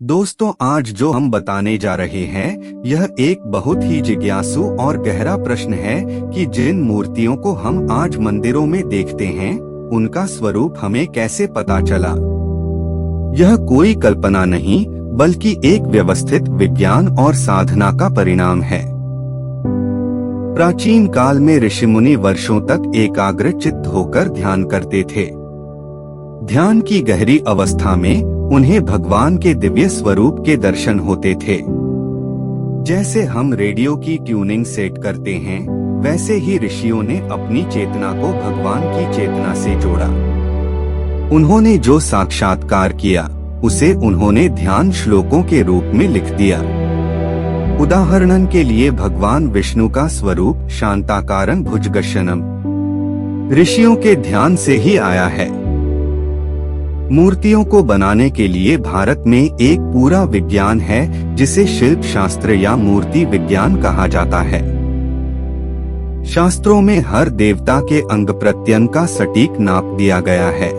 दोस्तों, आज जो हम बताने जा रहे हैं यह एक बहुत ही जिज्ञासु और गहरा प्रश्न है कि जिन मूर्तियों को हम आज मंदिरों में देखते हैं उनका स्वरूप हमें कैसे पता चला। यह कोई कल्पना नहीं बल्कि एक व्यवस्थित विज्ञान और साधना का परिणाम है। प्राचीन काल में ऋषिमुनि वर्षों तक एकाग्रचित्त होकर ध्यान करते थे। ध्यान की गहरी अवस्था में उन्हें भगवान के दिव्य स्वरूप के दर्शन होते थे। जैसे हम रेडियो की ट्यूनिंग सेट करते हैं, वैसे ही ऋषियों ने अपनी चेतना को भगवान की चेतना से जोड़ा। उन्होंने जो साक्षात्कार किया उसे उन्होंने ध्यान श्लोकों के रूप में लिख दिया। उदाहरण के लिए भगवान विष्णु का स्वरूप शांताकारं भुजगशयनं ऋषियों के ध्यान से ही आया है। मूर्तियों को बनाने के लिए भारत में एक पूरा विज्ञान है जिसे शिल्प शास्त्र या मूर्ति विज्ञान कहा जाता है। शास्त्रों में हर देवता के अंग प्रत्यंग का सटीक नाप दिया गया है।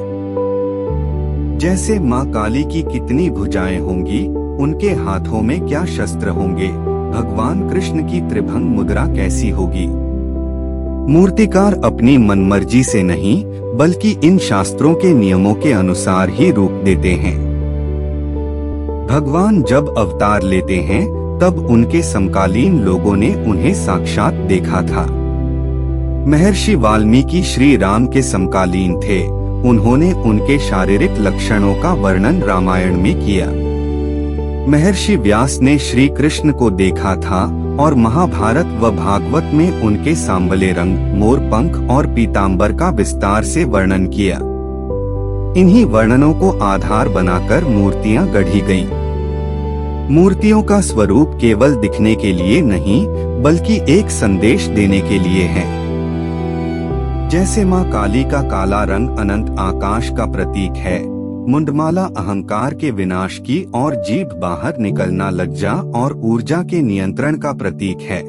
जैसे माँ काली की कितनी भुजाएं होंगी, उनके हाथों में क्या शस्त्र होंगे, भगवान कृष्ण की त्रिभंग मुद्रा कैसी होगी। मूर्तिकार अपनी मनमर्जी से नहीं बल्कि इन शास्त्रों के नियमों के अनुसार ही रूप देते हैं। भगवान जब अवतार लेते हैं तब उनके समकालीन लोगों ने उन्हें साक्षात देखा था। महर्षि वाल्मीकि श्री राम के समकालीन थे। उन्होंने उनके शारीरिक लक्षणों का वर्णन रामायण में किया। महर्षि व्यास ने श्री कृष्ण को देखा था और महाभारत व भागवत में उनके सांवले रंग, मोर पंख और पीतांबर का विस्तार से वर्णन किया। इन्हीं वर्णनों को आधार बनाकर मूर्तियां गढ़ी गईं। मूर्तियों का स्वरूप केवल दिखने के लिए नहीं बल्कि एक संदेश देने के लिए है। जैसे माँ काली का काला रंग अनंत आकाश का प्रतीक है, मुंडमाला अहंकार के विनाश की और जीभ बाहर निकलना लज्जा और ऊर्जा के नियंत्रण का प्रतीक है।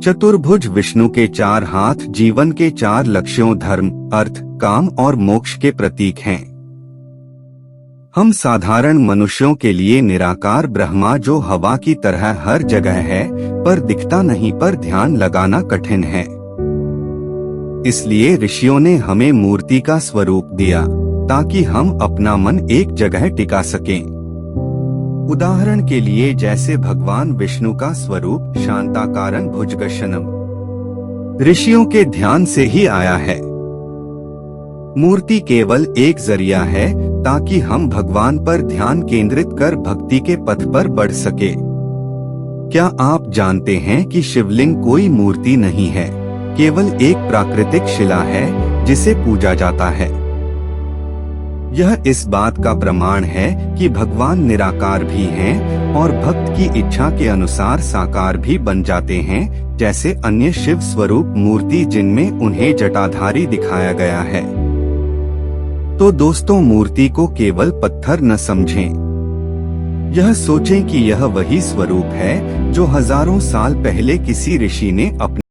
चतुर्भुज विष्णु के 4 हाथ जीवन के 4 लक्ष्यों धर्म, अर्थ, काम और मोक्ष के प्रतीक हैं। हम साधारण मनुष्यों के लिए निराकार ब्रह्मा जो हवा की तरह हर जगह है पर दिखता नहीं, पर ध्यान लगाना कठिन है। इसलिए ऋषियों ने हमें मूर्ति का स्वरूप दिया ताकि हम अपना मन एक जगह टिका सकें। उदाहरण के लिए जैसे भगवान विष्णु का स्वरूप शांताकारं भुजगशयनं ऋषियों के ध्यान से ही आया है। मूर्ति केवल एक जरिया है ताकि हम भगवान पर ध्यान केंद्रित कर भक्ति के पथ पर बढ़ सके। क्या आप जानते हैं कि शिवलिंग कोई मूर्ति नहीं है, केवल एक प्राकृतिक शिला है जिसे पूजा जाता है। यह इस बात का प्रमाण है कि भगवान निराकार भी हैं और भक्त की इच्छा के अनुसार साकार भी बन जाते हैं, जैसे अन्य शिव स्वरूप मूर्ति जिनमें उन्हें जटाधारी दिखाया गया है। तो दोस्तों, मूर्ति को केवल पत्थर न समझें। यह सोचें कि यह वही स्वरूप है जो हजारों साल पहले किसी ऋषि ने अपने